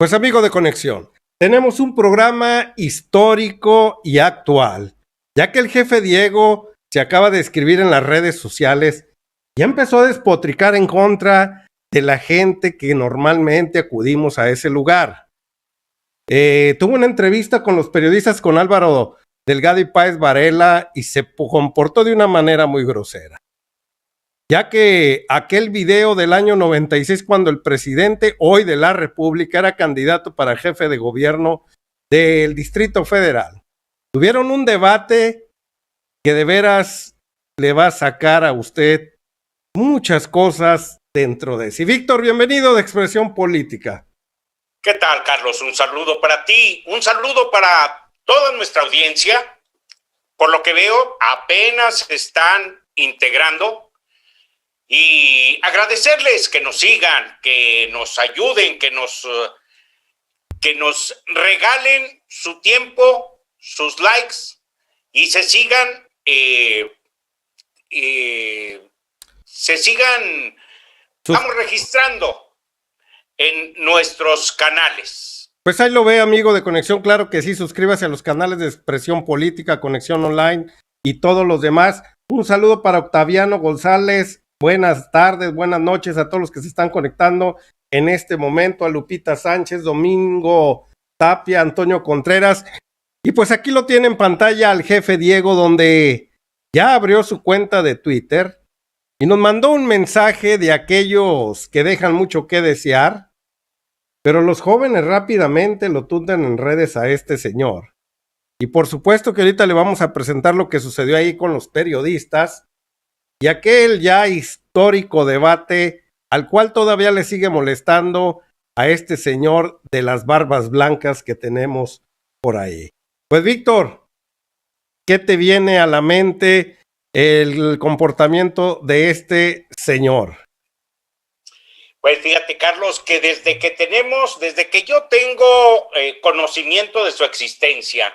Pues amigo de Conexión, tenemos un programa histórico y actual, ya que el jefe Diego se acaba de escribir en las redes sociales y empezó a despotricar en contra de la gente que normalmente acudimos a ese lugar. Tuvo una entrevista con los periodistas con Álvaro Delgado y Páez Varela y se comportó de una manera muy grosera, ya que aquel video del año 96, cuando el presidente hoy de la República era candidato para jefe de gobierno del Distrito Federal, tuvieron un debate que de veras le va a sacar a usted muchas cosas dentro de sí. Víctor, bienvenido de Expresión Política. ¿Qué tal, Carlos? Un saludo para ti, un saludo para toda nuestra audiencia. Por lo que veo, apenas se están integrando. Y agradecerles que nos sigan, que nos ayuden, que nos regalen su tiempo, sus likes y se sigan vamos registrando en nuestros canales. Pues ahí lo ve, amigo de Conexión, claro que sí, suscríbase a los canales de Expresión Política, Conexión Online y todos los demás. Un saludo para Octaviano González. Buenas tardes, buenas noches a todos los que se están conectando en este momento, a Lupita Sánchez, Domingo Tapia, Antonio Contreras. Y pues aquí lo tiene en pantalla al jefe Diego, donde ya abrió su cuenta de Twitter y nos mandó un mensaje de aquellos que dejan mucho que desear, pero los jóvenes rápidamente lo tundan en redes a este señor. Y por supuesto que ahorita le vamos a presentar lo que sucedió ahí con los periodistas y aquel ya histórico debate al cual todavía le sigue molestando a este señor de las barbas blancas que tenemos por ahí. Pues Víctor, ¿qué te viene a la mente el comportamiento de este señor? Pues fíjate, Carlos, que desde que yo tengo conocimiento de su existencia,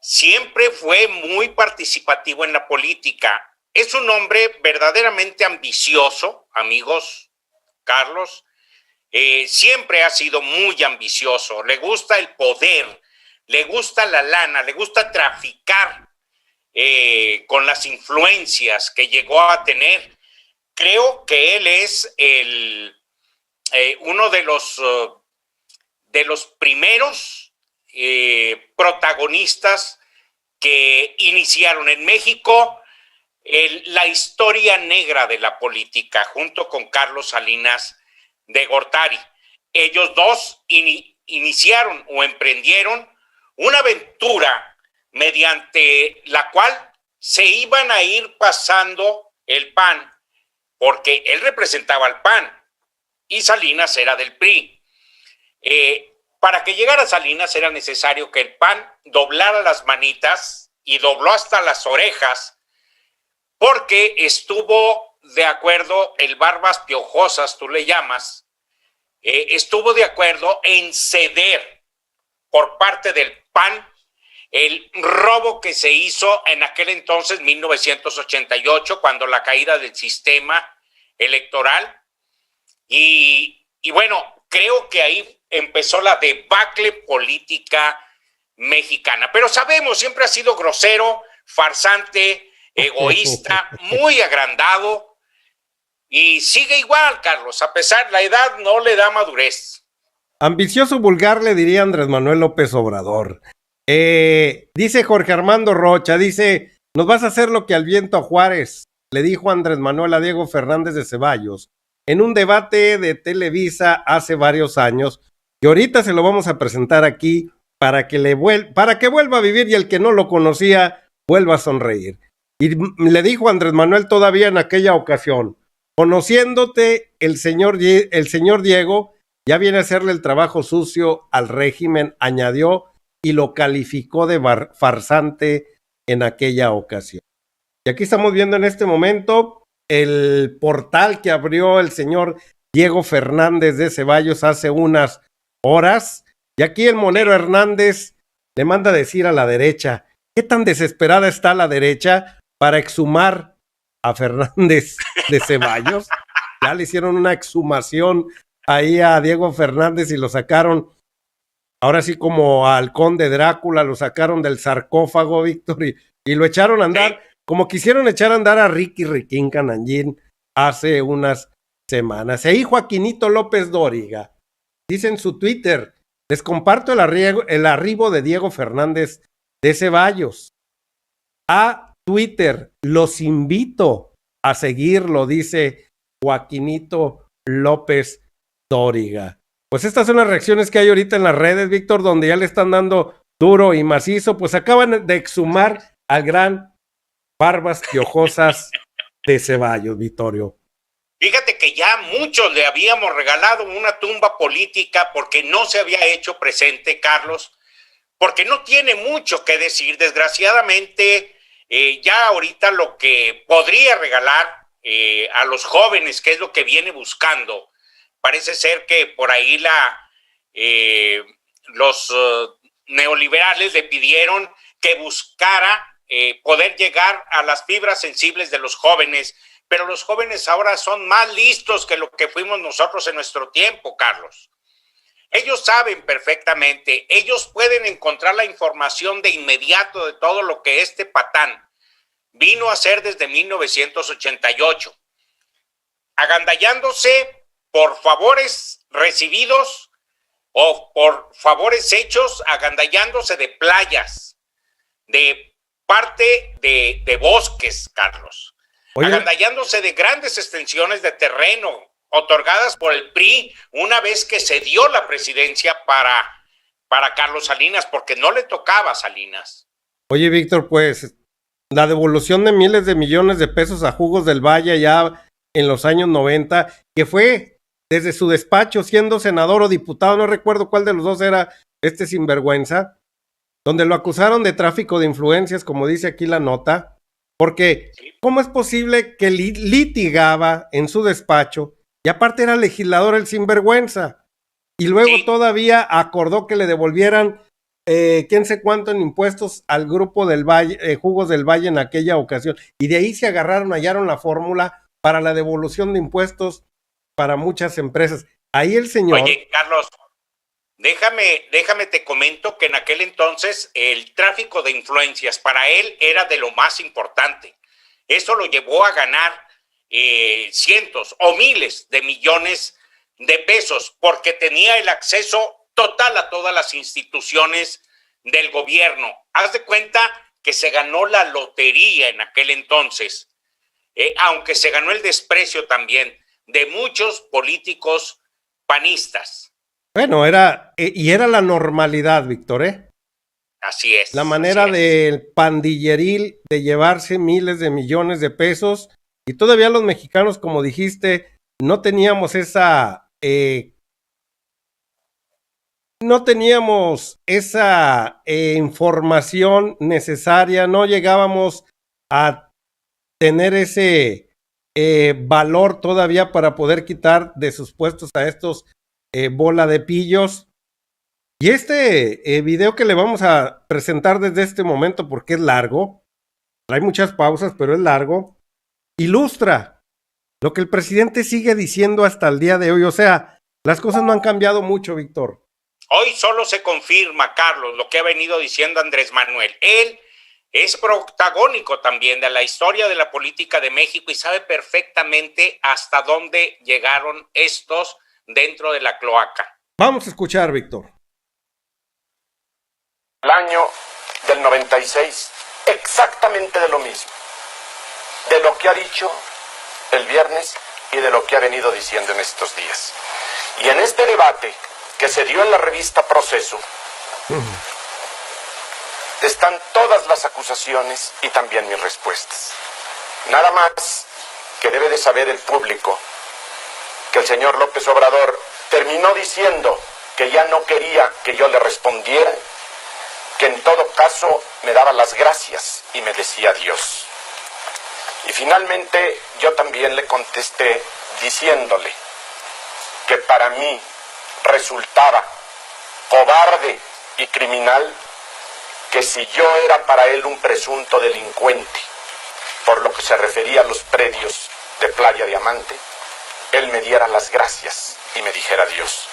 siempre fue muy participativo en la política. Es un hombre verdaderamente ambicioso, amigos, Carlos. Siempre ha sido muy ambicioso. Le gusta el poder, le gusta la lana, le gusta traficar con las influencias que llegó a tener. Creo que él es uno de los primeros protagonistas que iniciaron en México la historia negra de la política, junto con Carlos Salinas de Gortari. Ellos dos iniciaron o emprendieron una aventura mediante la cual se iban a ir pasando el PAN, porque él representaba al PAN y Salinas era del PRI. Para que llegara Salinas era necesario que el PAN doblara las manitas y dobló hasta las orejas, porque estuvo de acuerdo, el Barbas Piojosas, tú le llamas, estuvo de acuerdo en ceder por parte del PAN el robo que se hizo en aquel entonces, 1988, cuando la caída del sistema electoral. Y bueno, creo que ahí empezó la debacle política mexicana. Pero sabemos, siempre ha sido grosero, farsante, egoísta, muy agrandado, y sigue igual, Carlos, a pesar la edad no le da madurez. Ambicioso vulgar, le diría Andrés Manuel López Obrador. Dice Jorge Armando Rocha, dice, nos vas a hacer lo que al viento a Juárez, le dijo Andrés Manuel a Diego Fernández de Ceballos en un debate de Televisa hace varios años, y ahorita se lo vamos a presentar aquí para que vuelva a vivir y el que no lo conocía vuelva a sonreír. Y le dijo Andrés Manuel todavía en aquella ocasión, conociéndote, el señor Diego ya viene a hacerle el trabajo sucio al régimen, añadió, y lo calificó de farsante en aquella ocasión. Y aquí estamos viendo en este momento el portal que abrió el señor Diego Fernández de Ceballos hace unas horas, y aquí el monero Hernández le manda a decir a la derecha, ¿qué tan desesperada está la derecha para exhumar a Fernández de Ceballos? Ya le hicieron una exhumación ahí a Diego Fernández y lo sacaron ahora sí como al conde Drácula, lo sacaron del sarcófago, Víctor, y lo echaron a andar, como quisieron echar a andar a Ricky Riquín Canallín hace unas semanas. Y ahí Joaquinito López Dóriga dice en su Twitter: les comparto el arribo de Diego Fernández de Ceballos a Twitter, los invito a seguirlo, dice Joaquinito López Dóriga. Pues estas son las reacciones que hay ahorita en las redes, Víctor, donde ya le están dando duro y macizo. Pues acaban de exhumar al gran Barbas Piojosas de Ceballos, Vittorio. Fíjate que ya muchos le habíamos regalado una tumba política porque no se había hecho presente, Carlos, porque no tiene mucho que decir. Desgraciadamente, ya ahorita lo que podría regalar a los jóvenes, que es lo que viene buscando, parece ser que por ahí los neoliberales le pidieron que buscara poder llegar a las fibras sensibles de los jóvenes, pero los jóvenes ahora son más listos que lo que fuimos nosotros en nuestro tiempo, Carlos. Ellos saben perfectamente, ellos pueden encontrar la información de inmediato de todo lo que este patán vino a hacer desde 1988, agandallándose por favores recibidos o por favores hechos, agandallándose de playas, de parte de bosques, Carlos. Oye, agandallándose de grandes extensiones de terreno otorgadas por el PRI una vez que se dio la presidencia para Carlos Salinas, porque no le tocaba a Salinas. Oye, Víctor, pues la devolución de miles de millones de pesos a Jugos del Valle ya en los años 90, que fue desde su despacho siendo senador o diputado, no recuerdo cuál de los dos era este sinvergüenza, donde lo acusaron de tráfico de influencias, como dice aquí la nota. Porque, ¿cómo es posible que litigaba en su despacho y aparte era legislador el sinvergüenza? Y luego todavía acordó que le devolvieran quién sé cuánto en impuestos al grupo del Valle, Jugos del Valle en aquella ocasión. Y de ahí se hallaron la fórmula para la devolución de impuestos para muchas empresas. Ahí el señor... Oye, Carlos, déjame te comento que en aquel entonces el tráfico de influencias para él era de lo más importante. Eso lo llevó a ganar cientos o miles de millones de pesos porque tenía el acceso total a todas las instituciones del gobierno. Haz de cuenta que se ganó la lotería en aquel entonces, aunque se ganó el desprecio también de muchos políticos panistas. Bueno, era la normalidad, Víctor, ¿eh? Así es. La manera del pandilleril de llevarse miles de millones de pesos, y todavía los mexicanos, como dijiste, no teníamos esa información necesaria, no llegábamos a tener ese valor todavía para poder quitar de sus puestos a estos bola de pillos. Y este video que le vamos a presentar desde este momento, porque es largo, trae muchas pausas, pero es largo, ilustra lo que el presidente sigue diciendo hasta el día de hoy. O sea, las cosas no han cambiado mucho, Víctor. Hoy solo se confirma, Carlos, lo que ha venido diciendo Andrés Manuel. Él es protagónico también de la historia de la política de México y sabe perfectamente hasta dónde llegaron estos dentro de la cloaca. Vamos a escuchar, Víctor. El año del 96, exactamente de lo mismo, de lo que ha dicho el viernes y de lo que ha venido diciendo en estos días. Y en este debate que se dio en la revista Proceso, están todas las acusaciones y también mis respuestas. Nada más que debe de saber el público que el señor López Obrador terminó diciendo que ya no quería que yo le respondiera, que en todo caso me daba las gracias y me decía adiós. Y finalmente yo también le contesté diciéndole que para mí resultaba cobarde y criminal que si yo era para él un presunto delincuente, por lo que se refería a los predios de Playa Diamante, él me diera las gracias y me dijera adiós.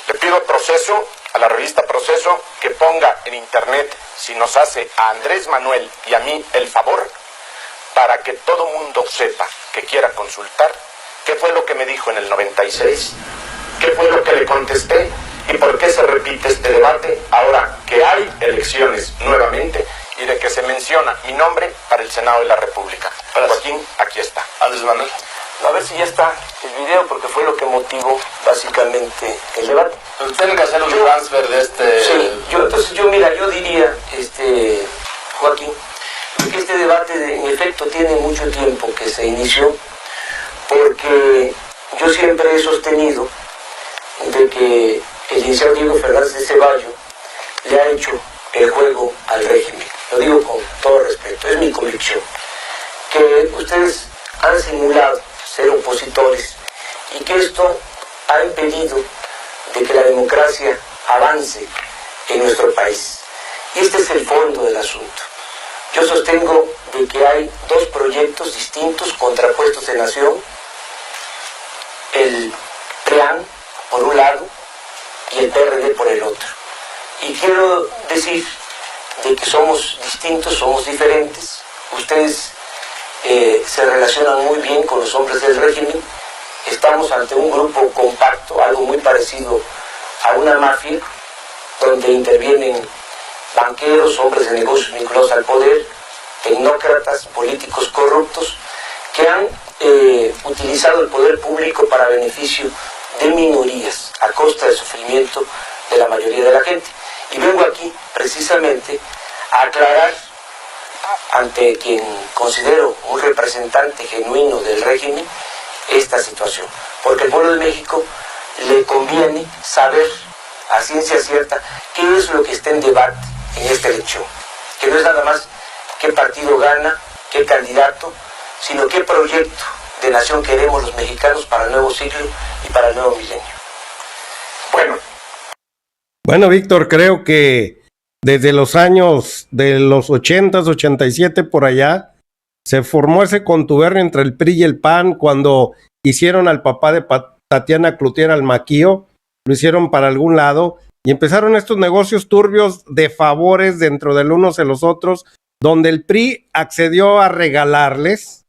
Le pido al Proceso a la revista Proceso que ponga en internet si nos hace a Andrés Manuel y a mí el favor para que todo mundo sepa que quiera consultar qué fue lo que me dijo en el 96, qué fue lo que le contesté y por qué se repite este debate ahora que hay elecciones nuevamente y de que se menciona mi nombre para el Senado de la República. Joaquín, aquí está. Andrés Manuel. A ver si ya está el video, porque fue lo que motivó básicamente el debate. Pero tienen que hacer un transfer de este... Sí, yo diría, Joaquín, que este debate en efecto tiene mucho tiempo que se inició, porque yo siempre he sostenido de que el licenciado Diego Fernández de Ceballos le ha hecho el juego al régimen. Lo digo con todo respeto, es mi convicción. Que ustedes han simulado ser opositores y que esto ha impedido de que la democracia avance en nuestro país. Y este es el fondo del asunto. Yo sostengo de que hay dos proyectos distintos, contrapuestos de nación, el PRIAN por un lado y el PRD por el otro. Y quiero decir de que somos distintos, somos diferentes. Ustedes se relacionan muy bien con los hombres del régimen. Estamos ante un grupo compacto, algo muy parecido a una mafia, donde intervienen banqueros, hombres de negocios vinculados al poder, tecnócratas, políticos corruptos, que han utilizado el poder público para beneficio de minorías, a costa del sufrimiento de la mayoría de la gente. Y vengo aquí precisamente a aclarar ante quien considero un representante genuino del régimen esta situación, porque al pueblo de México le conviene saber a ciencia cierta qué es lo que está en debate en esta elección, que no es nada más qué partido gana, qué candidato, sino qué proyecto de nación queremos los mexicanos para el nuevo siglo y para el nuevo milenio. Bueno, Víctor, creo que desde los años de los 80s, 87 por allá, se formó ese contubernio entre el PRI y el PAN cuando hicieron al papá de Tatiana Cloutier al maquío, lo hicieron para algún lado y empezaron estos negocios turbios de favores dentro del unos de los otros, donde el PRI accedió a regalarles,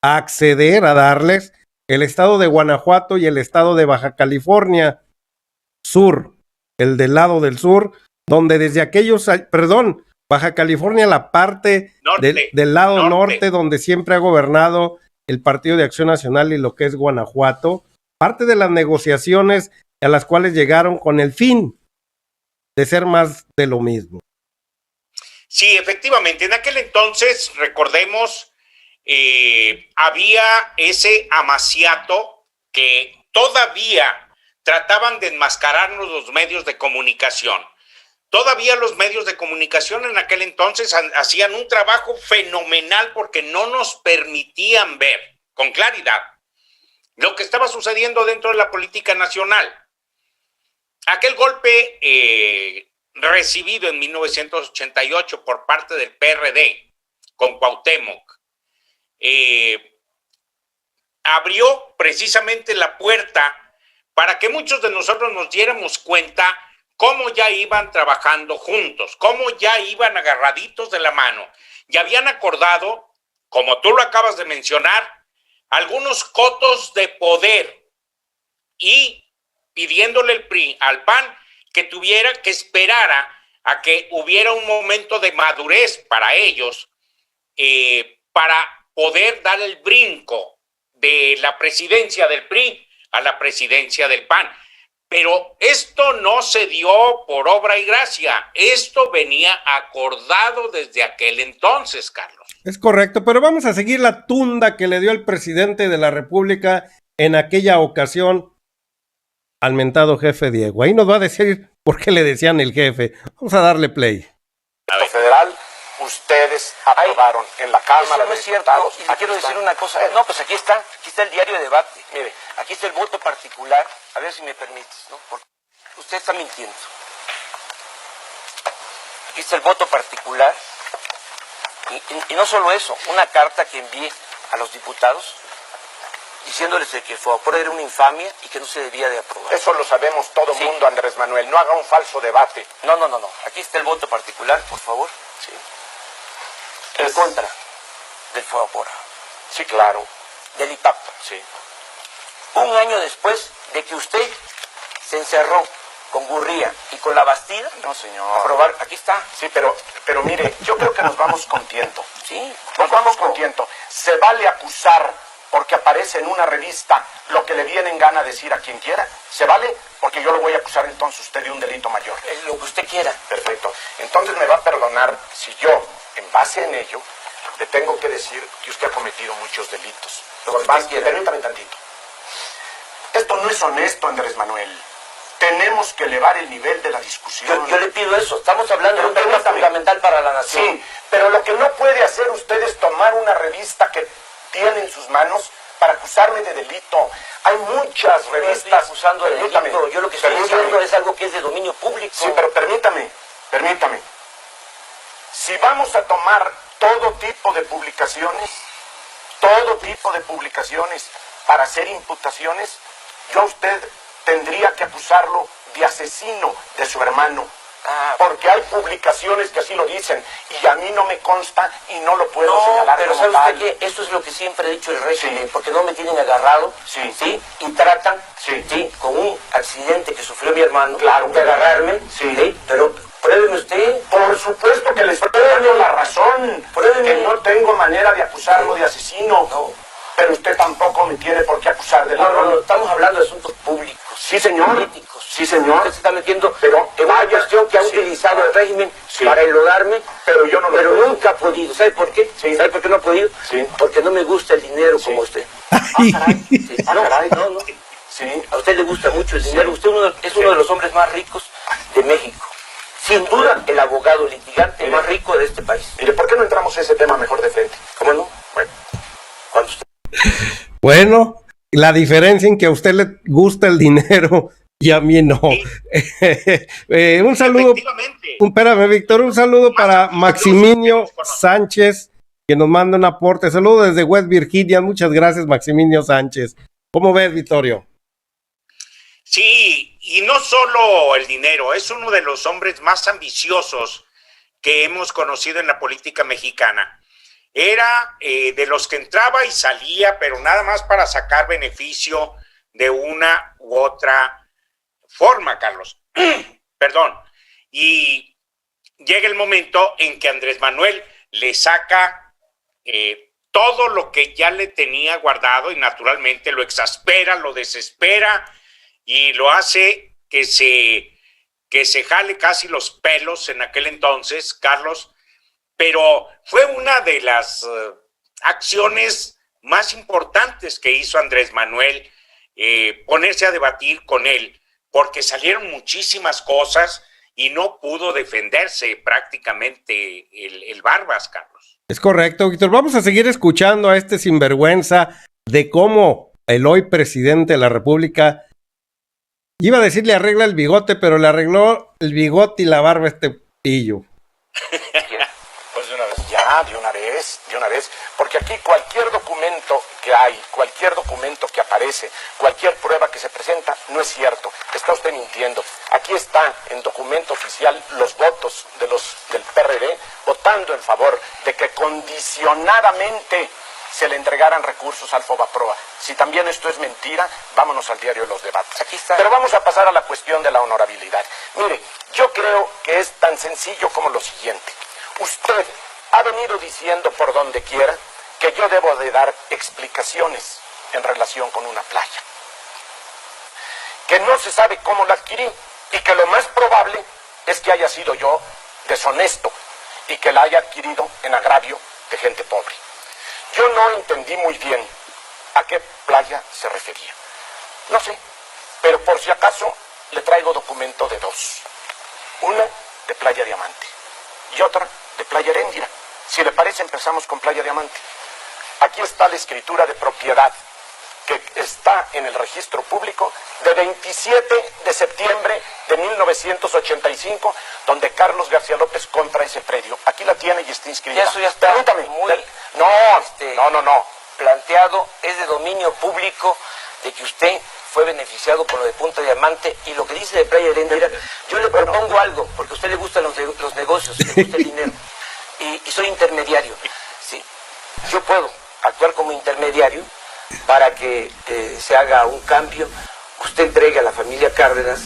a acceder a darles el estado de Guanajuato y el estado de Baja California Sur, el del lado del sur, donde desde aquellos, Baja California, la parte del lado norte, donde siempre ha gobernado el Partido de Acción Nacional y lo que es Guanajuato, parte de las negociaciones a las cuales llegaron con el fin de ser más de lo mismo. Sí, efectivamente, en aquel entonces, recordemos, había ese amaciato que todavía trataban de enmascararnos los medios de comunicación. Todavía los medios de comunicación en aquel entonces hacían un trabajo fenomenal porque no nos permitían ver con claridad lo que estaba sucediendo dentro de la política nacional. Aquel golpe recibido en 1988 por parte del PRD con Cuauhtémoc abrió precisamente la puerta para que muchos de nosotros nos diéramos cuenta cómo ya iban trabajando juntos, cómo ya iban agarraditos de la mano. Y habían acordado, como tú lo acabas de mencionar, algunos cotos de poder y pidiéndole el PRI al PAN que esperara a que hubiera un momento de madurez para ellos para poder dar el brinco de la presidencia del PRI a la presidencia del PAN. Pero esto no se dio por obra y gracia. Esto venía acordado desde aquel entonces, Carlos. Es correcto, pero vamos a seguir la tunda que le dio el presidente de la República en aquella ocasión al mentado jefe Diego. Ahí nos va a decir por qué le decían el jefe. Vamos a darle play. Federal, ustedes aprobaron en la Cámara no de es cierto. Diputados. Y le quiero decir una cosa. No, pues aquí está el diario de debate. Mire, aquí está el voto particular. A ver si me permites, ¿no? Porque usted está mintiendo. Aquí está el voto particular. Y no solo eso, una carta que envié a los diputados diciéndoles que el Fobaproa era una infamia y que no se debía de aprobar. Eso lo sabemos todo Sí. mundo, Andrés Manuel. No haga un falso debate. No. Aquí está el voto particular, por favor. Sí, En contra del Fobaproa, sí, claro. del IPAP. Sí. Un año después de que usted se encerró con Gurría y con la Bastida, No, señor. aprobar, aquí está. Sí, pero mire, yo creo que nos vamos con tiento. Sí, Nos vamos con tiento. Se vale acusar porque aparece en una revista lo que le viene en gana decir a quien quiera. ¿Se vale? Porque yo lo voy a acusar entonces usted de un delito mayor. lo que usted quiera. Perfecto. Entonces me va a perdonar si yo, en base en ello, le tengo que decir que usted ha cometido muchos delitos. Con base, permítame tantito. Esto no es honesto, Andrés Manuel. Tenemos que elevar el nivel de la discusión. Yo le pido eso. Estamos hablando de un Pero tema permítame. fundamental para la nación. Sí, pero lo que no puede hacer usted es tomar una revista que tiene en sus manos para acusarme de delito. Hay muchas No estoy revistas. acusando de Permítame, delito. Yo lo que estoy permítame. diciendo es algo que es de dominio público. Sí, pero permítame. Si vamos a tomar todo tipo de publicaciones para hacer imputaciones, yo a usted tendría que acusarlo de asesino de su hermano. Porque hay publicaciones que así lo dicen y a mí no me consta y no lo puedo señalar pero como ¿sabe tal. usted qué? Eso es lo que siempre ha dicho el régimen, Sí. porque no me tienen agarrado, Sí. y tratan, Sí. con un accidente que sufrió mi hermano, Claro. de agarrarme, Sí. pero pruébeme usted. Por supuesto que les doy la razón, Pruébeme. que no tengo manera de acusarlo de asesino. No. Pero usted tampoco me tiene por qué acusar de No, ladrón. estamos hablando de asuntos públicos. Sí, señor. Políticos. Sí, señor. Usted se está metiendo Pero en una vaya, cuestión que ha sí. utilizado el régimen Sí. para enlodarme, Pero yo no lo pero puedo. nunca ha podido. ¿Sabe por qué? Sí. ¿Sabe por qué no ha podido? Sí. Porque no me gusta el dinero como usted. Sí. No. Sí. A usted le gusta mucho el dinero. Usted es uno de los hombres más ricos de México. Sin duda, el abogado litigante Mire. más rico de este país. Mire, ¿por qué no entramos a ese tema mejor de frente? ¿Cómo no? Bueno, Cuando usted... Bueno, la diferencia en que a usted le gusta el dinero y a mí no. Un saludo, Efectivamente. espérame, Víctor, un saludo para Maximinio Sánchez, que nos manda un aporte. Saludo desde West Virginia. Muchas gracias, Maximinio Sánchez. ¿Cómo ves, Vittorio? Sí, y no solo el dinero, es uno de los hombres más ambiciosos que hemos conocido en la política mexicana. Era de los que entraba y salía, pero nada más para sacar beneficio de una u otra forma, Carlos. Perdón. Y llega el momento en que Andrés Manuel le saca todo lo que ya le tenía guardado y naturalmente lo exaspera, lo desespera y lo hace que se jale casi los pelos en aquel entonces, Carlos, pero fue una de las acciones más importantes que hizo Andrés Manuel, ponerse a debatir con él, porque salieron muchísimas cosas y no pudo defenderse prácticamente el Barbas, Carlos. Es correcto, Víctor. Vamos a seguir escuchando a este sinvergüenza de cómo el hoy presidente de la República, iba a decir le arregla el bigote, pero le arregló el bigote y la barba a este pillo. pues de una vez. Ya, de una vez. Porque aquí cualquier documento que hay, cualquier documento que aparece, cualquier prueba que se presenta, no es cierto. Está usted mintiendo. Aquí están en documento oficial los votos del PRD votando en favor de que condicionadamente se le entregaran recursos al Fobaproa. Si también esto es mentira, vámonos al diario de los debates. Aquí está. Pero vamos a pasar a la cuestión de la honorabilidad. Mire, yo creo que es tan sencillo como lo siguiente. Usted ha venido diciendo por donde quiera que yo debo de dar explicaciones en relación con una playa. Que no se sabe cómo la adquirí y que lo más probable es que haya sido yo deshonesto y que la haya adquirido en agravio de gente pobre. Yo no entendí muy bien a qué playa se refería. No sé, pero por si acaso le traigo documento de dos. Una de Playa Diamante y otra de Playa Heréndira. Si le parece, empezamos con Playa Diamante. Aquí está la escritura de propiedad que está en el registro público de 27 de septiembre de 1985, donde Carlos García López compra ese predio. Aquí la tiene y está inscrita. Y eso ya está Permítame. muy... No. planteado es de dominio público, de que usted fue beneficiado con lo de Punta Diamante, y lo que dice de Playa Heréndira, yo le propongo algo, porque a usted le gustan los negocios, le gusta el dinero, y soy intermediario, ¿sí? Yo puedo actuar como intermediario para que se haga un cambio. Usted entregue a la familia Cárdenas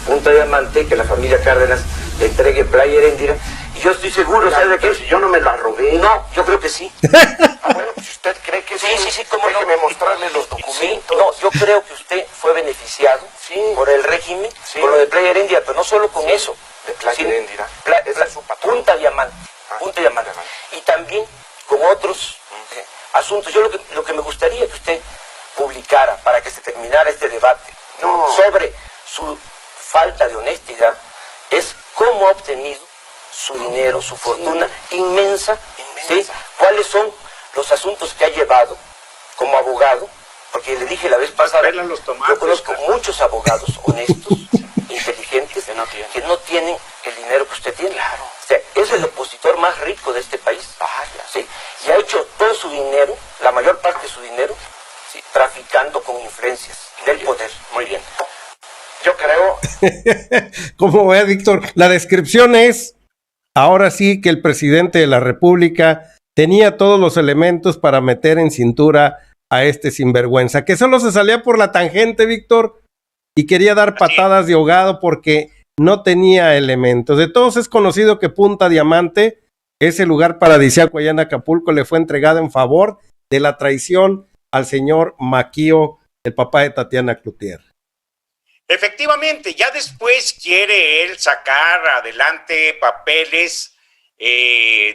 Punta Diamante, que la familia Cárdenas le entregue Playa Heréndira, y yo estoy seguro, ¿sabe de qué? Si yo no me la robé. No, yo creo que sí. Bueno, pues si usted cree que sí, Sí, cómo no. déjeme mostrarle los documentos. Sí, no, yo creo que usted fue beneficiado por el régimen, por lo de Playa Heréndira, pero no solo con eso. De Playa Heréndira. Esa es su patrón. Punta Diamante. Punta Diamante. Y también con otros asuntos. Yo lo que me gustaría que usted publicara para que se terminara este debate sobre su falta de honestidad es cómo ha obtenido su dinero, su fortuna inmensa, ¿sí? ¿Cuáles son los asuntos que ha llevado como abogado? Porque le dije la vez pasada, yo conozco muchos abogados honestos, inteligentes, que no tienen el dinero que usted tiene. Claro. O sea, es el opositor más rico de este país. ¿Sí? Y ha hecho todo su dinero, la mayor parte de su dinero, ¿sí?, traficando con influencias del poder. Muy bien. Yo creo... Como ve, Víctor, la descripción es, ahora sí que el presidente de la República tenía todos los elementos para meter en cintura a este sinvergüenza, que solo se salía por la tangente, Víctor, y quería dar patadas de ahogado porque no tenía elementos. De todos es conocido que Punta Diamante, ese lugar paradisíaco allá en Acapulco, le fue entregado en favor de la traición al señor Maquío, el papá de Tatiana Cloutier. Efectivamente, ya después quiere él sacar adelante papeles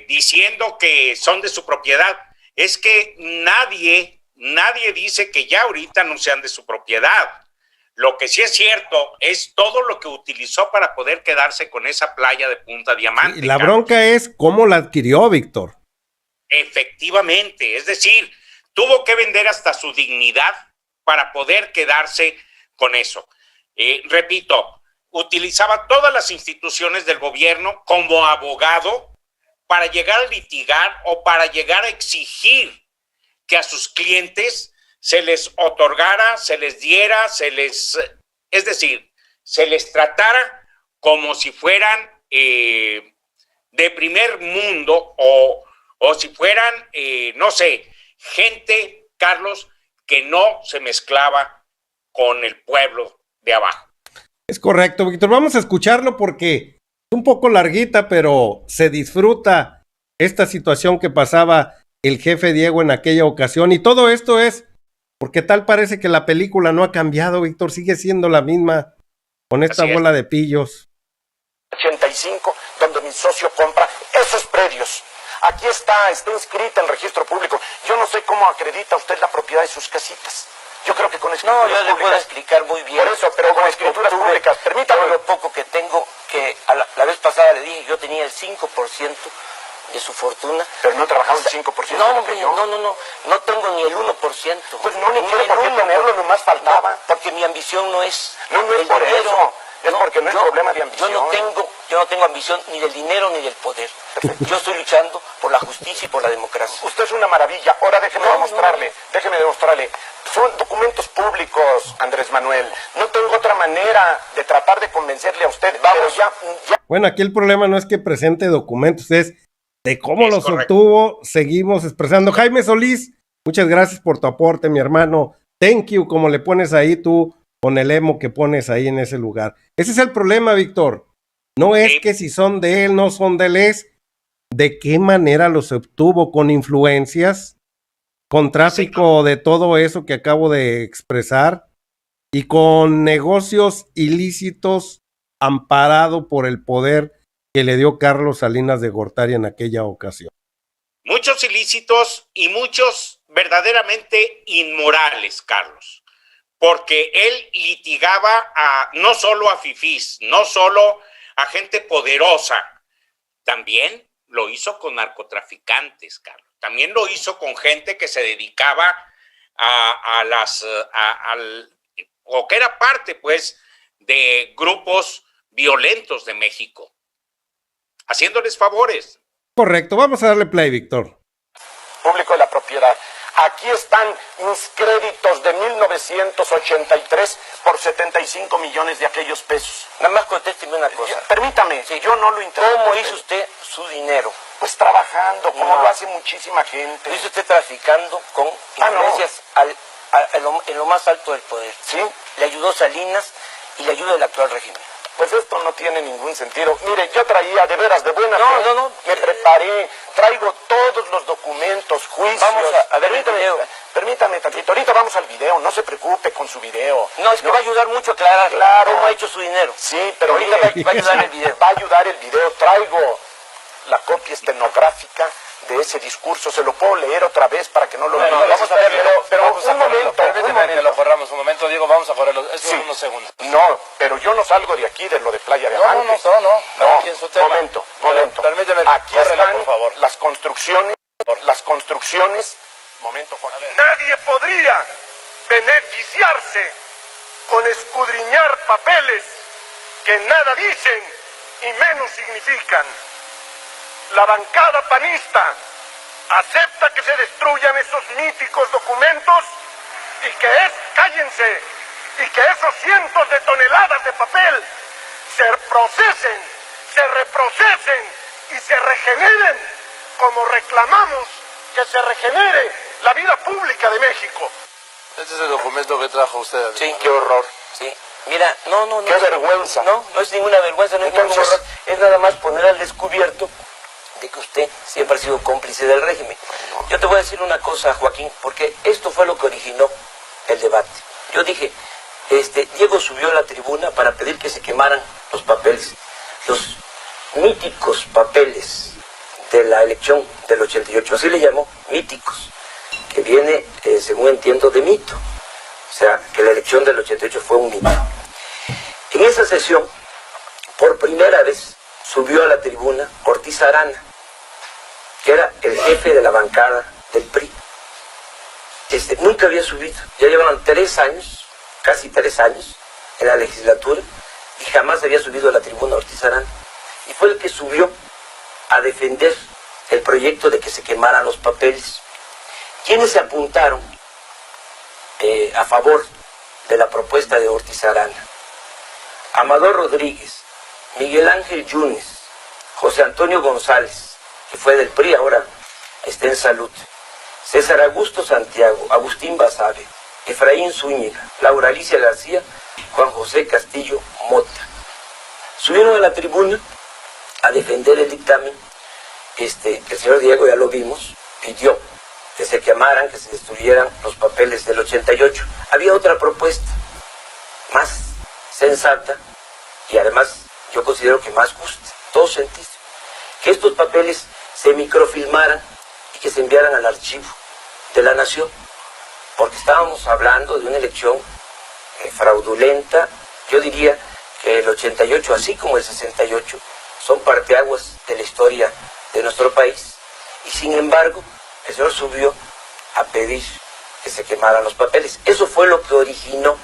diciendo que son de su propiedad. Es que nadie dice que ya ahorita no sean de su propiedad. Lo que sí es cierto es todo lo que utilizó para poder quedarse con esa playa de Punta Diamante. Y la bronca es cómo la adquirió, Víctor. Efectivamente, es decir, tuvo que vender hasta su dignidad para poder quedarse con eso. Repito, utilizaba todas las instituciones del gobierno como abogado para llegar a litigar o para llegar a exigir que a sus clientes se les otorgara, se les diera, es decir, se les tratara como si fueran de primer mundo o si fueran, no sé, gente, Carlos, que no se mezclaba con el pueblo de abajo. Es correcto, Víctor. Vamos a escucharlo porque es un poco larguita, pero se disfruta esta situación que pasaba el jefe Diego en aquella ocasión. Y todo esto es porque tal parece que la película no ha cambiado, Víctor. Sigue siendo la misma con esta bola de pillos. 85, donde mi socio compra esos predios. Aquí está inscrita en el registro público. Yo no sé cómo acredita usted la propiedad de sus casitas. Yo creo que con escrituras públicas... No, yo le puedo explicar muy bien. Por eso, pero con escrituras públicas, permítame. Lo poco que tengo, que la vez pasada le dije, yo tenía el 5% de su fortuna. Pero no trabajaba el 5%. No, hombre, no tengo ni el 1%. Pues no, ni tiene por qué tenerlo, nomás faltaba. No, porque mi ambición no es... No es por eso. Es porque no es problema de ambición. Yo no tengo ambición ni del dinero ni del poder. Yo estoy luchando por la justicia y por la democracia. Usted es una maravilla. Ahora déjeme demostrarle. Son documentos públicos, Andrés Manuel. No tengo otra manera de tratar de convencerle a usted. Vamos, ya. Bueno, aquí el problema no es que presente documentos, es de cómo los obtuvo. Seguimos expresando. Jaime Solís, muchas gracias por tu aporte, mi hermano. Thank you, como le pones ahí tú, con el emo que pones ahí en ese lugar. Ese es el problema, Víctor. No es que si son de él, no son de él, es de qué manera los obtuvo, con influencias, con tráfico de todo eso que acabo de expresar y con negocios ilícitos amparado por el poder que le dio Carlos Salinas de Gortari en aquella ocasión. Muchos ilícitos y muchos verdaderamente inmorales, Carlos, porque él litigaba no solo a fifís, no solo a gente poderosa, también lo hizo con narcotraficantes, Carlos. También lo hizo con gente que se dedicaba o que era parte, pues, de grupos violentos de México, haciéndoles favores. Correcto, vamos a darle play, Víctor. Público de la propiedad. Aquí están mis créditos de 1983 por 75 millones de aquellos pesos. Nada más contésteme una cosa. Permítame, Sí. yo no lo interpreto. ¿Cómo hizo usted su dinero? Pues trabajando, como No. lo hace muchísima gente. Lo hizo usted traficando con Ah, no. influencias en lo más alto del poder. ¿Sí? Le ayudó Salinas y le ayuda el actual régimen. Pues esto no tiene ningún sentido. Mire, yo traía de veras de buena No, fe. no, no. Me preparé, traigo todos los documentos, juicios. Vamos a ver el video. Permítame tantito, ahorita vamos al video, no se preocupe con su video. No, es que va a ayudar mucho a aclarar Claro. cómo ha hecho su dinero. Sí, pero Ahorita mire, va a ayudar el video. Va a ayudar el video, traigo la copia estenográfica de ese discurso, se lo puedo leer otra vez para que no lo olvide. vamos a verlo, pero vamos a un correrlo. momento, Permíteme que lo corramos un momento, Diego, vamos a correrlo. Esto Sí. en unos segundos. No, pero yo no salgo de aquí, de lo de Playa de No, Amantes. no. Aquí en su tema. Momento. Permíteme, Aquí córrelo, están por favor. las construcciones. Momento, Joaquín. Nadie podría beneficiarse con escudriñar papeles que nada dicen y menos significan. La bancada panista acepta que se destruyan esos míticos documentos y que cállense, y que esos cientos de toneladas de papel se procesen, se reprocesen y se regeneren como reclamamos que se regenere la vida pública de México. Este es el documento que trajo usted. Sí. ¡Qué horror! Sí. Mira, no. ¡Qué vergüenza! No es ninguna vergüenza, no es ningún Entonces- horror. Es nada más poner al descubierto de que usted siempre ha sido cómplice del régimen. Yo te voy a decir una cosa, Joaquín, porque esto fue lo que originó el debate. Yo dije, Diego subió a la tribuna para pedir que se quemaran los papeles, los míticos papeles de la elección del 88, así le llamó, míticos, que viene, según entiendo, de mito. O sea, que la elección del 88 fue un mito. En esa sesión, por primera vez, subió a la tribuna Ortiz Arana, que era el jefe de la bancada del PRI. Nunca había subido, ya llevaban 3 años, casi 3 años, en la legislatura, y jamás había subido a la tribuna Ortiz Arana. Y fue el que subió a defender el proyecto de que se quemaran los papeles. ¿Quiénes se apuntaron a favor de la propuesta de Ortiz Arana? Amador Rodríguez, Miguel Ángel Yunes, José Antonio González, que fue del PRI, ahora está en Salud, César Augusto Santiago, Agustín Basabe, Efraín Zúñiga, Laura Alicia García, Juan José Castillo Mota. Subieron a la tribuna a defender el dictamen. El señor Diego, ya lo vimos, pidió que se quemaran, que se destruyeran los papeles del 88. Había otra propuesta, más sensata, y además yo considero que más justa, todo sentido, que estos papeles se microfilmaran y que se enviaran al archivo de la nación, porque estábamos hablando de una elección fraudulenta. Yo diría que el 88, así como el 68, son parteaguas de la historia de nuestro país, y sin embargo el señor subió a pedir que se quemaran los papeles. Eso fue lo que originó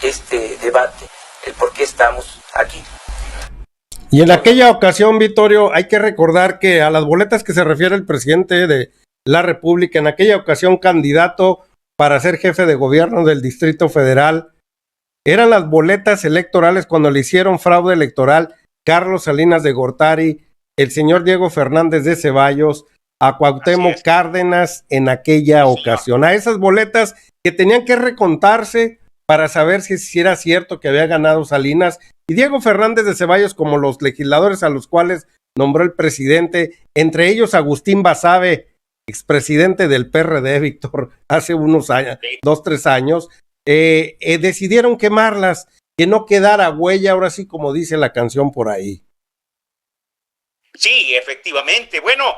este debate, el por qué estamos aquí. Y en aquella ocasión, Vittorio, hay que recordar que a las boletas que se refiere el presidente de la República, en aquella ocasión candidato para ser jefe de gobierno del Distrito Federal, eran las boletas electorales cuando le hicieron fraude electoral Carlos Salinas de Gortari, el señor Diego Fernández de Ceballos, a Cuauhtémoc Cárdenas en aquella ocasión. A esas boletas que tenían que recontarse para saber si era cierto que había ganado Salinas, y Diego Fernández de Ceballos como los legisladores a los cuales nombró el presidente, entre ellos Agustín Basabe, expresidente del PRD, Víctor, hace unos años, 2-3 años, decidieron quemarlas, que no quedara huella, ahora sí como dice la canción por ahí. Sí, efectivamente. Bueno,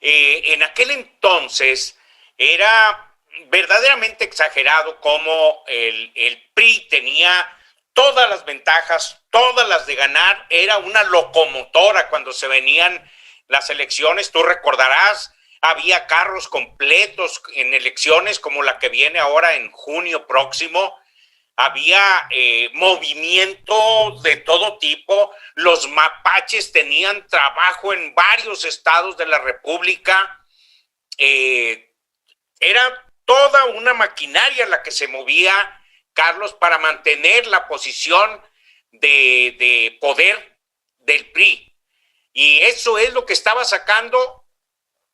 en aquel entonces era verdaderamente exagerado cómo el PRI tenía todas las ventajas, todas las de ganar, era una locomotora cuando se venían las elecciones. Tú recordarás, había carros completos en elecciones como la que viene ahora en junio próximo. Había movimiento de todo tipo. Los mapaches tenían trabajo en varios estados de la República. Era toda una maquinaria la que se movía, Carlos, para mantener la posición de poder del PRI. Y eso es lo que estaba sacando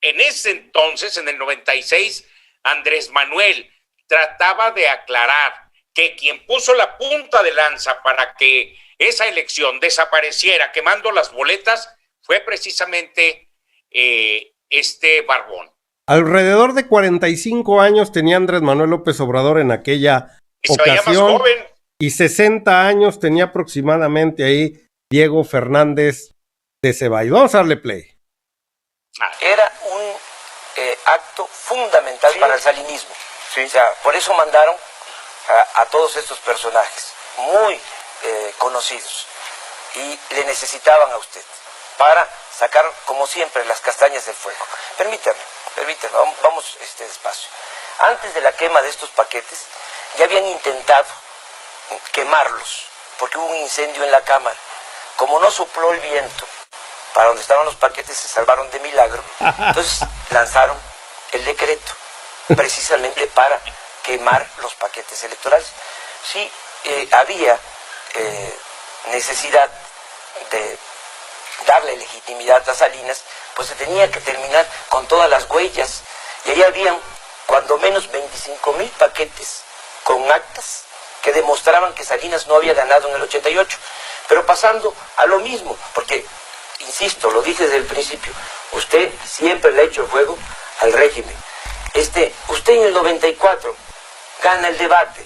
en ese entonces, en el 96, Andrés Manuel. Trataba de aclarar que quien puso la punta de lanza para que esa elección desapareciera quemando las boletas fue precisamente este Barbón. Alrededor de 45 años tenía Andrés Manuel López Obrador en aquella Y se veía más ocasión joven. y 60 años tenía aproximadamente ahí Diego Fernández de Ceballos. Vamos a darle play. Era un acto fundamental para el salinismo. O sea, por eso mandaron a todos estos personajes muy conocidos y le necesitaban a usted para sacar, como siempre, las castañas del fuego. Permítame, vamos despacio. Antes de la quema de estos paquetes, ya habían intentado quemarlos, porque hubo un incendio en la Cámara. Como no sopló el viento para donde estaban los paquetes, se salvaron de milagro. Entonces lanzaron el decreto, precisamente para quemar los paquetes electorales. Sí, había necesidad de darle legitimidad a Salinas, pues se tenía que terminar con todas las huellas. Y ahí habían cuando menos 25,000 paquetes con actas que demostraban que Salinas no había ganado en el 88. Pero pasando a lo mismo, porque, insisto, lo dije desde el principio, usted siempre le ha hecho el juego al régimen. Usted en el 94 gana el debate.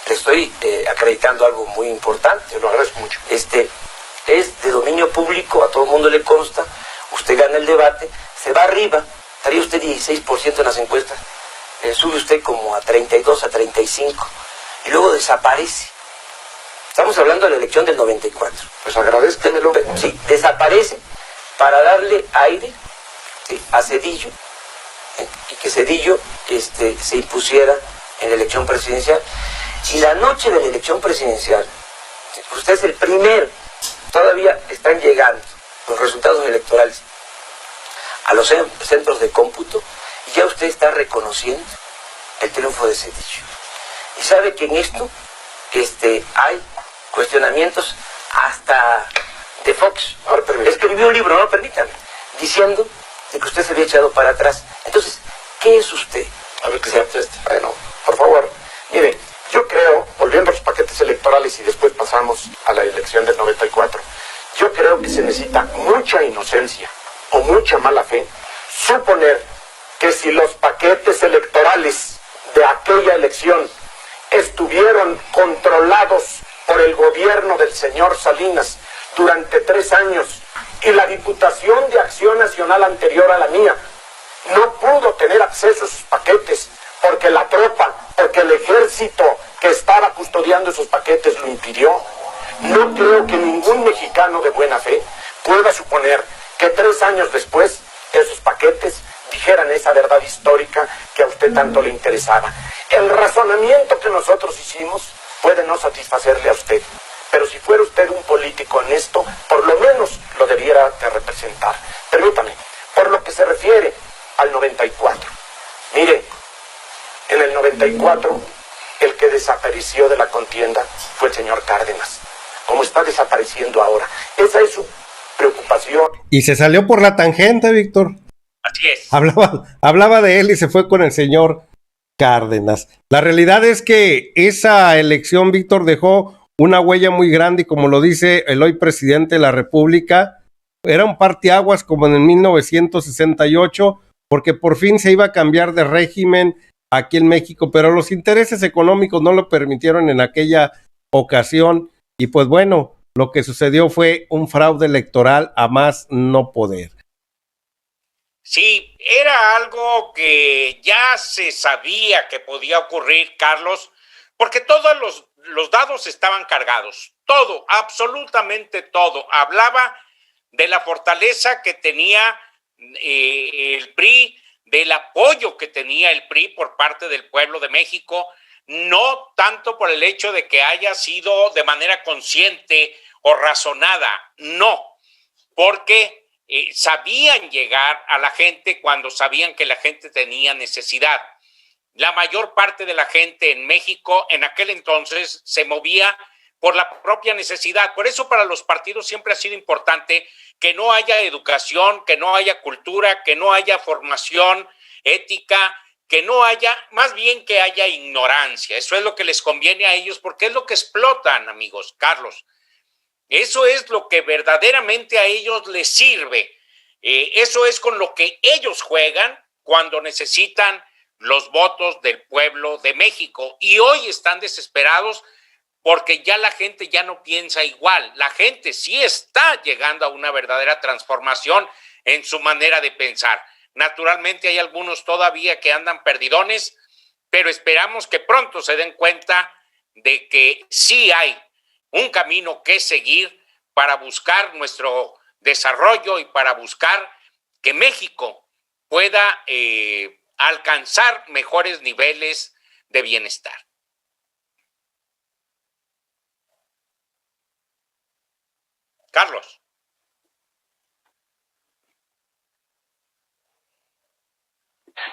Le estoy acreditando algo muy importante, lo agradezco mucho. Es de dominio público, a todo el mundo le consta. Usted gana el debate, se va arriba, estaría usted 16% en las encuestas, sube usted como a 32, a 35, y luego desaparece. Estamos hablando de la elección del 94. Pues agradezcamelo. Sí, desaparece para darle aire, ¿sí?, a Zedillo, y que Zedillo se impusiera en la elección presidencial. Y la noche de la elección presidencial, usted es el primero, todavía están llegando los resultados electorales a los centros de cómputo, y ya usted está reconociendo el triunfo de Zedillo. Y sabe que en esto hay cuestionamientos hasta de Fox. Escribió un libro, no permítame, diciendo de que usted se había echado para atrás. Entonces, ¿qué es usted? A ver qué se contesta. Bueno, por favor, mire, yo creo, volviendo a los paquetes electorales y después pasamos a la elección del 94, yo creo que se necesita mucha inocencia o mucha mala fe suponer que si los paquetes electorales de aquella elección estuvieron controlados por el gobierno del señor Salinas durante 3 años y la Diputación de Acción Nacional anterior a la mía no pudo tener acceso a esos paquetes porque la tropa, porque el ejército que estaba custodiando esos paquetes lo impidió. No creo que ningún mexicano de buena fe pueda suponer que 3 años después esos paquetes dijeran esa verdad histórica que a usted tanto le interesaba. El razonamiento que nosotros hicimos puede no satisfacerle a usted, pero si fuera usted un político honesto, por lo menos lo debiera de representar. Permítame, por lo que se refiere al 94. Mire, en el 94, el que desapareció de la contienda fue el señor Cárdenas, como está desapareciendo ahora. Esa es su preocupación. Y se salió por la tangente, Víctor. Así es. Hablaba de él y se fue con el señor Cárdenas. La realidad es que esa elección, Víctor, dejó una huella muy grande y como lo dice el hoy presidente de la República, era un parteaguas como en el 1968, porque por fin se iba a cambiar de régimen aquí en México, pero los intereses económicos no lo permitieron en aquella ocasión y pues bueno, lo que sucedió fue un fraude electoral a más no poder. Sí, era algo que ya se sabía que podía ocurrir, Carlos, porque todos los dados estaban cargados. Todo, absolutamente todo. Hablaba de la fortaleza que tenía el PRI, del apoyo que tenía el PRI por parte del pueblo de México, no tanto por el hecho de que haya sido de manera consciente o razonada, no, porque sabían llegar a la gente cuando sabían que la gente tenía necesidad. La mayor parte de la gente en México en aquel entonces se movía por la propia necesidad. Por eso para los partidos siempre ha sido importante que no haya educación, que no haya cultura, que no haya formación ética, que no haya, más bien que haya ignorancia. Eso es lo que les conviene a ellos porque es lo que explotan, amigos, Carlos. Eso es lo que verdaderamente a ellos les sirve. Eso es con lo que ellos juegan cuando necesitan los votos del pueblo de México. Y hoy están desesperados porque ya la gente ya no piensa igual. La gente sí está llegando a una verdadera transformación en su manera de pensar. Naturalmente hay algunos todavía que andan perdidones, pero esperamos que pronto se den cuenta de que sí hay un camino que seguir para buscar nuestro desarrollo y para buscar que México pueda alcanzar mejores niveles de bienestar. Carlos.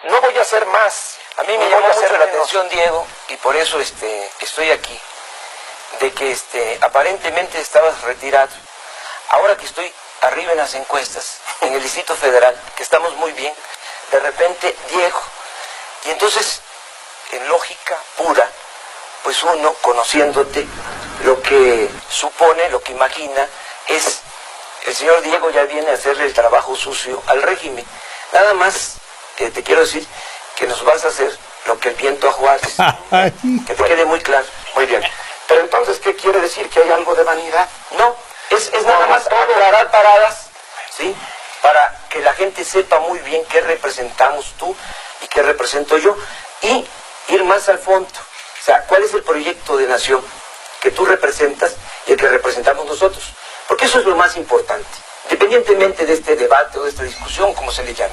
No voy a hacer más. A mí me llamó mucho la atención, Diego, y por eso estoy aquí, de que aparentemente estabas retirado. Ahora que estoy arriba en las encuestas, en el Distrito Federal, que estamos muy bien, de repente, Diego, y entonces, en lógica pura, pues uno, conociéndote, lo que supone, lo que imagina, es, el señor Diego ya viene a hacerle el trabajo sucio al régimen. Nada más te quiero decir que nos vas a hacer lo que el viento a Juárez. Que te quede muy claro. Muy bien. Pero entonces, ¿qué quiere decir? ¿Que hay algo de vanidad? No, es nada más aclarar paradas, ¿sí? Para que la gente sepa muy bien qué representamos tú y qué represento yo. Y ir más al fondo. O sea, ¿cuál es el proyecto de nación que tú representas y el que representamos nosotros? Porque eso es lo más importante. Independientemente de este debate o de esta discusión, como se le llame.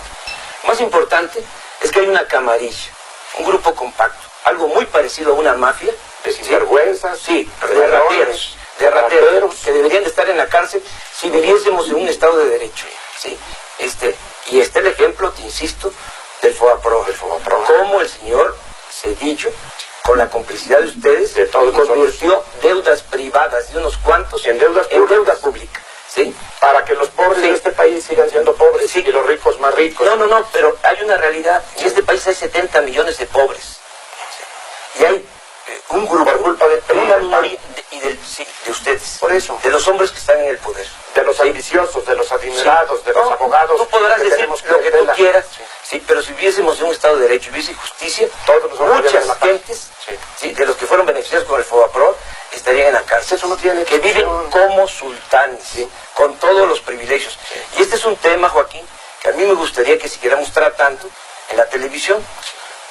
Lo más importante es que hay una camarilla, un grupo compacto, algo muy parecido a una mafia. De sinvergüenzas, sí, de rateros, que deberían de estar en la cárcel si viviésemos en un Estado de Derecho. ¿Sí? Y el ejemplo, te insisto, del FOBAPROA. Cómo el señor Zedillo, con la complicidad de ustedes, de todos convirtió deudas privadas de unos cuantos en deuda pública. ¿Sí? Para que los pobres de este país sigan siendo pobres y los ricos más ricos. No, pero hay una realidad. En este país hay 70 millones de pobres. Y hay un grupo, por culpa de una minoría de ustedes. Por eso. De los hombres que están en el poder. De los ambiciosos, de los adinerados, de los abogados. Tú podrás decir lo que tú quieras, sí, pero si viviésemos en un Estado de Derecho y hubiese justicia, muchas gentes, sí, de los que fueron beneficiados con el FOBAPROA, estarían en la cárcel. Eso no tiene que viven como sultanes, ¿sí? Con todos los privilegios. Y este es un tema, Joaquín, que a mí me gustaría que siguiéramos tratando en la televisión,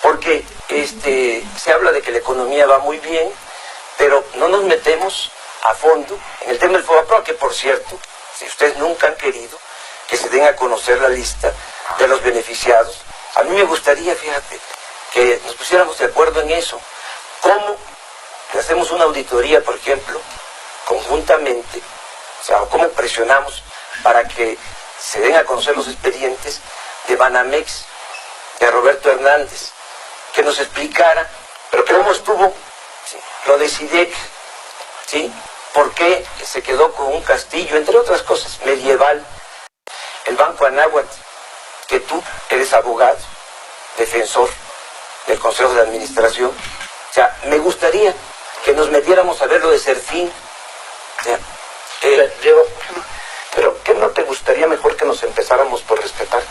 porque se habla de que la economía va muy bien, pero no nos metemos a fondo en el tema del FOBAPROA, que por cierto, si ustedes nunca han querido que se den a conocer la lista de los beneficiados, a mí me gustaría, fíjate, que nos pusiéramos de acuerdo en eso. ¿Cómo hacemos una auditoría, por ejemplo, conjuntamente? O sea, ¿cómo presionamos para que se den a conocer los expedientes de Banamex, de Roberto Hernández, que nos explicara cómo estuvo lo de SIDEC, ¿sí? ¿Por qué se quedó con un castillo, entre otras cosas, medieval? El Banco Anáhuac, que tú eres abogado, defensor del Consejo de Administración. O sea, me gustaría que nos metiéramos a ver lo de Serfín. O sea, Diego, pero ¿qué no te gustaría mejor que nos empezáramos por respetar?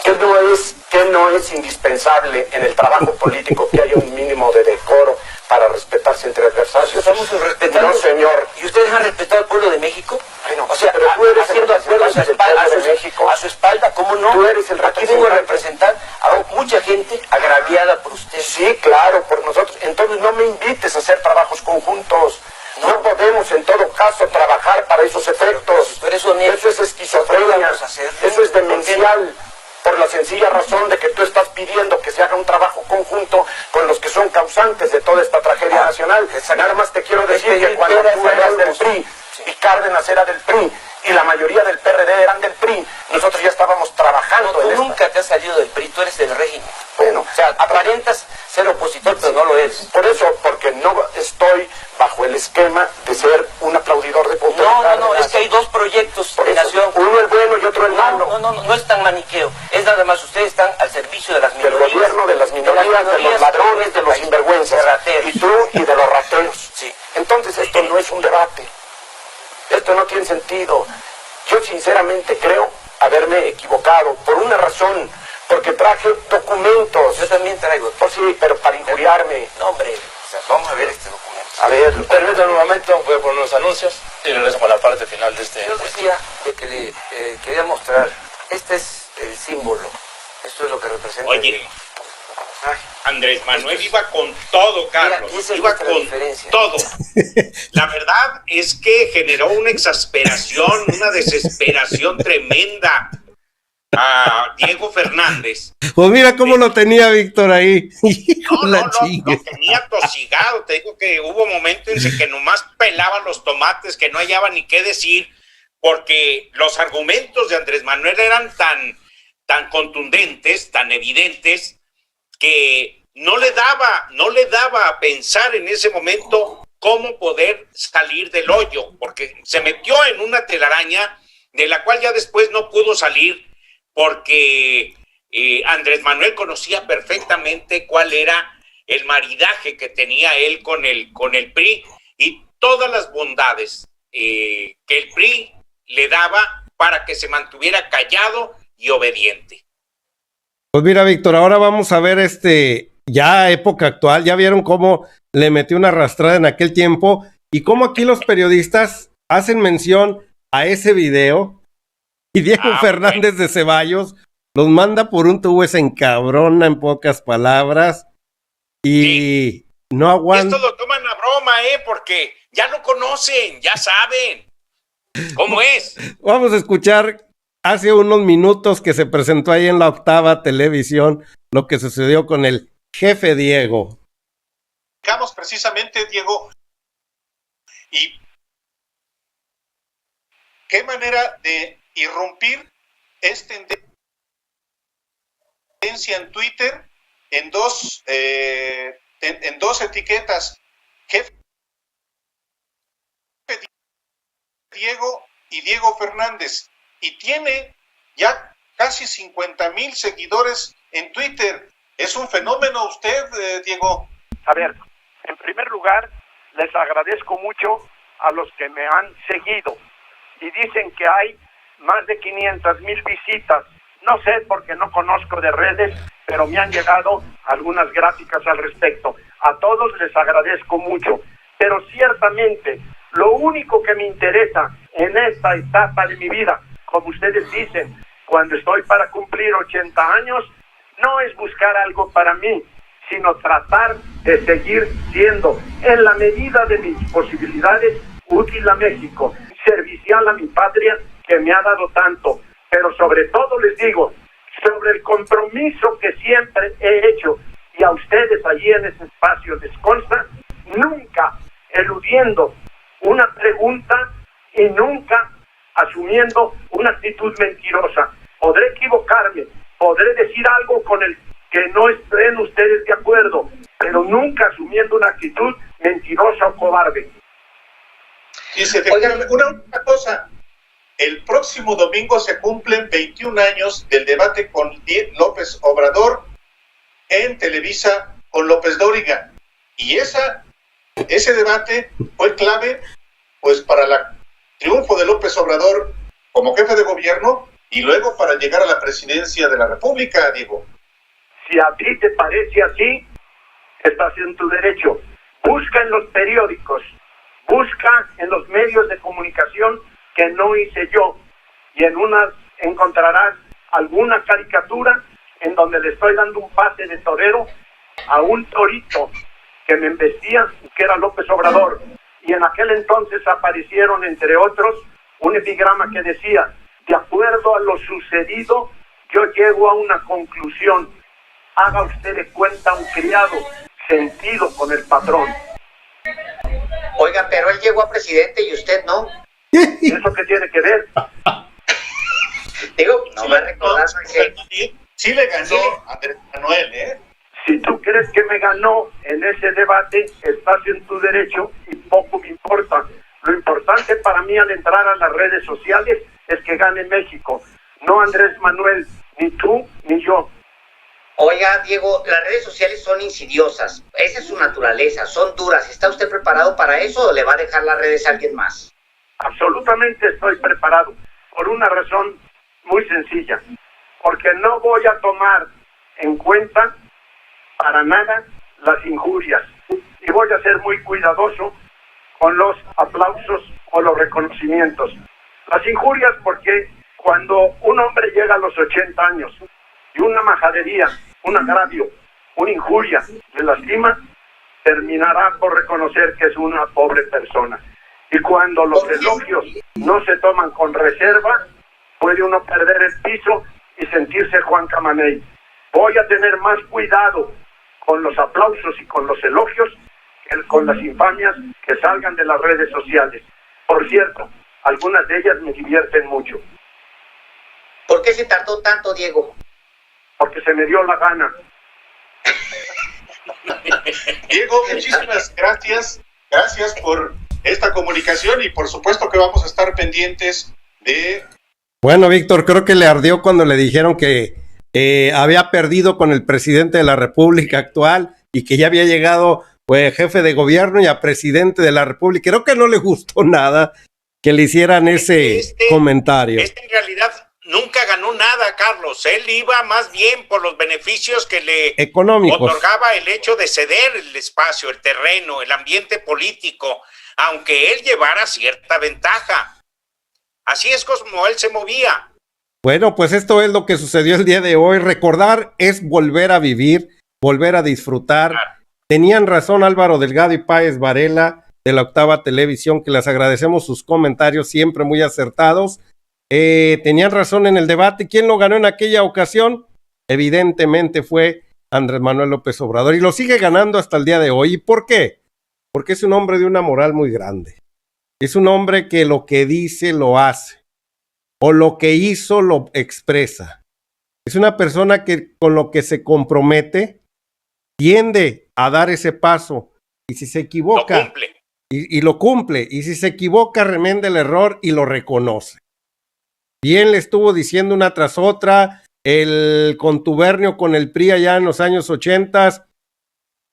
¿Qué no es indispensable en el trabajo político que haya un mínimo de decoro para respetarse entre adversarios? Estamos respetando. No, señor. ¿Y ustedes han respetado al pueblo de México? Bueno, o sea, pero tú eres haciendo acuerdos del pueblo de México. A su espalda, ¿cómo no? Tú eres el Aquí vengo a representar a mucha gente agraviada por ustedes. Sí, claro, por nosotros. Entonces no me invites a hacer trabajos conjuntos. No podemos en todo caso trabajar para esos efectos. Pero eso es esquizofrenia. Eso es demencial. Por la sencilla razón de que tú estás pidiendo que se haga un trabajo conjunto con los que son causantes de toda esta tragedia nacional. Nada más te quiero decir que cuando tú eras del PRI y Cárdenas era del PRI y la mayoría del PRD eran del PRI. Nosotros ya estábamos trabajando Tú en esto. nunca te has salido del PRI, tú eres del régimen. Bueno, O sea, aparentas ser opositor, pero no lo eres. por eso, porque no estoy bajo el esquema de ser un aplaudidor de Cuauhtémoc No, Cárdenas. es que hay dos proyectos Por de eso, nación. uno el bueno y otro el malo. No es tan maniqueo. Es nada más, ustedes están al servicio de las Del minorías. gobierno, de las minorías, de los ladrones, de los sinvergüenzas. De rateros. Y tú y de los rateros. Sí. Entonces esto no es un debate. Esto no tiene sentido. Yo sinceramente creo haberme equivocado por una razón, porque traje documentos. Yo también traigo. Pues sí, pero para injuriarme. No, hombre, o sea, vamos a ver este documento. A ver, Permítanme un momento, voy a poner unos anuncios y regreso con la parte final de este. Yo decía de que le quería mostrar, este es el símbolo, esto es lo que representa. Oye, Ay, Andrés Manuel iba con todo, Carlos, Mira, esa es iba nuestra con diferencia. todo. La verdad es que generó una exasperación, una desesperación tremenda a Diego Fernández. Pues mira cómo lo tenía Víctor ahí. No, La lo chingue. tenía tosigado. Te digo que hubo momentos en que nomás pelaba los tomates, que no hallaba ni qué decir, porque los argumentos de Andrés Manuel eran tan contundentes, tan evidentes, que no le daba a pensar en ese momento cómo poder salir del hoyo, porque se metió en una telaraña de la cual ya después no pudo salir, porque Andrés Manuel conocía perfectamente cuál era el maridaje que tenía él con el PRI y todas las bondades que el PRI le daba para que se mantuviera callado y obediente. Pues mira, Víctor, ahora vamos a ver ya época actual. Ya vieron cómo le metió una arrastrada en aquel tiempo y cómo aquí los periodistas hacen mención a ese video y Diego Fernández de Ceballos los manda por un tubo, se encabrona en pocas palabras y no aguanta. Esto lo toman a broma, porque ya lo conocen, ya saben cómo es. Vamos a escuchar hace unos minutos que se presentó ahí en la Octava Televisión lo que sucedió con el jefe Diego. Digamos precisamente, Diego, y qué manera de irrumpir esta tendencia en Twitter en dos etiquetas, jefe Diego y Diego Fernández, y tiene ya casi 50,000 seguidores en Twitter. ¿Es un fenómeno usted, Diego? A ver, en primer lugar, les agradezco mucho a los que me han seguido y dicen que hay más de 500,000 visitas. No sé porque no conozco de redes, pero me han llegado algunas gráficas al respecto. A todos les agradezco mucho, pero ciertamente lo único que me interesa en esta etapa de mi vida, como ustedes dicen, cuando estoy para cumplir 80 años, no es buscar algo para mí, sino tratar de seguir siendo, en la medida de mis posibilidades, útil a México, servicial a mi patria que me ha dado tanto. Pero sobre todo les digo, sobre el compromiso que siempre he hecho, y a ustedes allí en ese espacio les consta, nunca eludiendo una pregunta y nunca asumiendo una actitud mentirosa. Podré equivocarme, podré decir algo con el que no estén ustedes de acuerdo, pero nunca asumiendo una actitud mentirosa o cobarde. Dice, una cosa, el próximo domingo se cumplen 21 años del debate con López Obrador en Televisa con López Dóriga, y ese debate fue clave pues para el triunfo de López Obrador como jefe de gobierno y luego para llegar a la presidencia de la República, Diego. Si a ti te parece así, estás en tu derecho. Busca en los periódicos, busca en los medios de comunicación que no hice yo, y en unas encontrarás alguna caricatura en donde le estoy dando un pase de torero a un torito que me embestía, que era López Obrador, y en aquel entonces aparecieron, entre otros, un epigrama que decía: de acuerdo a lo sucedido, yo llego a una conclusión. Haga usted de cuenta un criado, sentido con el patrón. Oiga, pero él llegó a presidente y usted no. ¿Eso qué tiene que ver? Digo, no me recordás que... Sí le ganó a Andrés Manuel, ¿eh? Si tú crees que me ganó en ese debate, estás en tu derecho y poco me importa. Lo importante para mí al entrar a las redes sociales es que gane México, no Andrés Manuel, ni tú ni yo. Oiga, Diego, las redes sociales son insidiosas. Esa es su naturaleza, son duras. ¿Está usted preparado para eso o le va a dejar las redes a alguien más? Absolutamente estoy preparado, por una razón muy sencilla. Porque no voy a tomar en cuenta para nada las injurias. Y voy a ser muy cuidadoso con los aplausos o los reconocimientos. Las injurias porque cuando un hombre llega a los 80 años y una majadería, un agravio, una injuria le lastima, terminará por reconocer que es una pobre persona. Y cuando los elogios no se toman con reserva, puede uno perder el piso y sentirse Juan Camaney. Voy a tener más cuidado con los aplausos y con los elogios que con las infamias que salgan de las redes sociales. Por cierto, algunas de ellas me divierten mucho. ¿Por qué se tardó tanto, Diego? Porque se me dio la gana. Diego, muchísimas gracias. Gracias por esta comunicación y por supuesto que vamos a estar pendientes de... Bueno, Víctor, creo que le ardió cuando le dijeron que había perdido con el presidente de la República actual y que ya había llegado pues jefe de gobierno y a presidente de la República. Creo que no le gustó nada que le hicieran ese comentario. En realidad nunca ganó nada, Carlos. Él iba más bien por los beneficios que le otorgaba el hecho de ceder el espacio, el terreno, el ambiente político, aunque él llevara cierta ventaja. Así es como él se movía. Bueno, pues esto es lo que sucedió el día de hoy. Recordar es volver a vivir, volver a disfrutar. Tenían razón Álvaro Delgado y Páez Varela de la Octava Televisión, que les agradecemos sus comentarios siempre muy acertados. Tenían razón en el debate. ¿Quién lo ganó en aquella ocasión? Evidentemente fue Andrés Manuel López Obrador y lo sigue ganando hasta el día de hoy. ¿Y por qué? Porque es un hombre de una moral muy grande. Es un hombre que lo que dice lo hace, o lo que hizo lo expresa. Es una persona que con lo que se compromete tiende a dar ese paso, y si se equivoca, lo cumple. Y lo cumple, y si se equivoca, remenda el error y lo reconoce. Bien le estuvo diciendo una tras otra, el contubernio con el PRI allá en los años 80,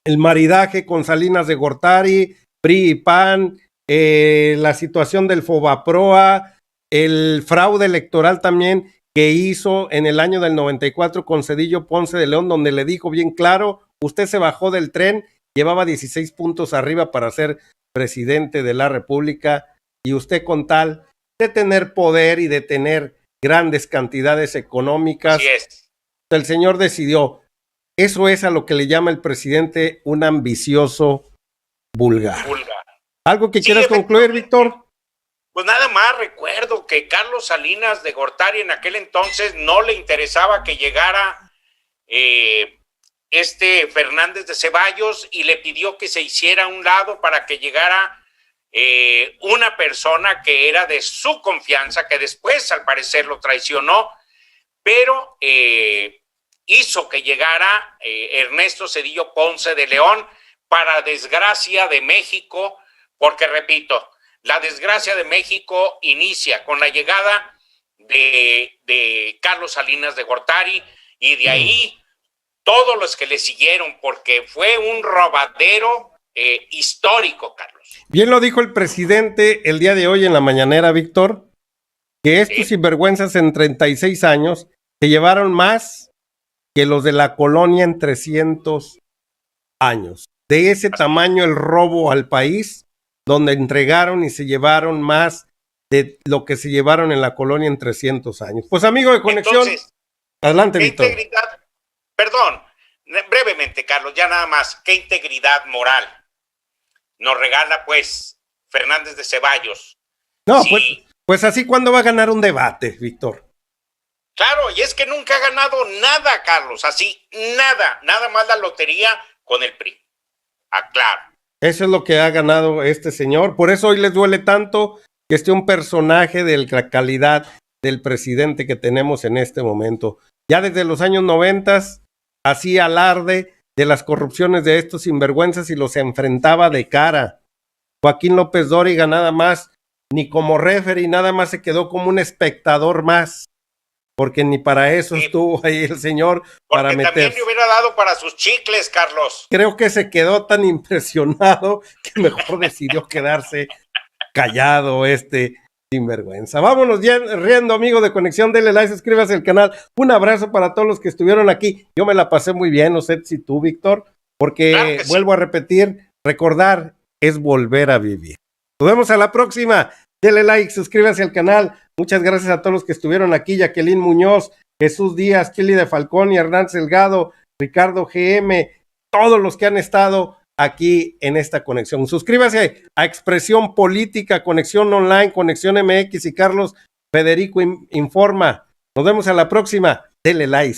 el maridaje con Salinas de Gortari, PRI y PAN, la situación del Fobaproa, el fraude electoral también que hizo en el año del 94 con Cedillo Ponce de León, donde le dijo bien claro, usted se bajó del tren, llevaba 16 puntos arriba para ser presidente de la República y usted con tal de tener poder y de tener grandes cantidades económicas, el señor decidió, eso es a lo que le llama el presidente un ambicioso vulgar. ¿Algo que quieras concluir, Víctor? Pues nada más recuerdo que Carlos Salinas de Gortari en aquel entonces no le interesaba que llegara Fernández de Ceballos y le pidió que se hiciera a un lado para que llegara una persona que era de su confianza, que después al parecer lo traicionó, pero hizo que llegara Ernesto Cedillo Ponce de León para desgracia de México, porque repito, la desgracia de México inicia con la llegada de Carlos Salinas de Gortari y de ahí todos los que le siguieron, porque fue un robadero histórico, Carlos. Bien lo dijo el presidente el día de hoy en la mañanera, Víctor, que estos sinvergüenzas en 36 años se llevaron más que los de la colonia en 300 años. De ese tamaño el robo al país, donde entregaron y se llevaron más de lo que se llevaron en la colonia en 300 años. Pues amigo de Conexión, entonces, adelante, Víctor. Perdón, brevemente, Carlos, ya nada más, ¿qué integridad moral nos regala, pues, Fernández de Ceballos? No, pues así, ¿cuándo va a ganar un debate, Víctor? Claro, y es que nunca ha ganado nada, Carlos, así, nada más la lotería con el PRI. Claro. Eso es lo que ha ganado este señor, por eso hoy les duele tanto que esté un personaje de la calidad del presidente que tenemos en este momento. Ya desde los años 90 hacía alarde de las corrupciones de estos sinvergüenzas y los enfrentaba de cara. Joaquín López Dóriga nada más, ni como referee, nada más se quedó como un espectador más, porque ni para eso estuvo ahí el señor para meterse. Porque también le hubiera dado para sus chicles, Carlos. Creo que se quedó tan impresionado que mejor decidió quedarse callado sinvergüenza. Vámonos ya riendo, amigo de Conexión, denle like, suscríbase al canal. Un abrazo para todos los que estuvieron aquí. Yo me la pasé muy bien, no sé si tú, Víctor, porque claro vuelvo a repetir, recordar es volver a vivir. Nos vemos a la próxima. Denle like, suscríbase al canal. Muchas gracias a todos los que estuvieron aquí. Jacqueline Muñoz, Jesús Díaz, Kelly de Falcón y Hernán Delgado, Ricardo GM, todos los que han estado aquí en esta conexión. Suscríbase a Expresión Política, Conexión Online, Conexión MX y Carlos Federico Informa. Nos vemos a la próxima. Denle like.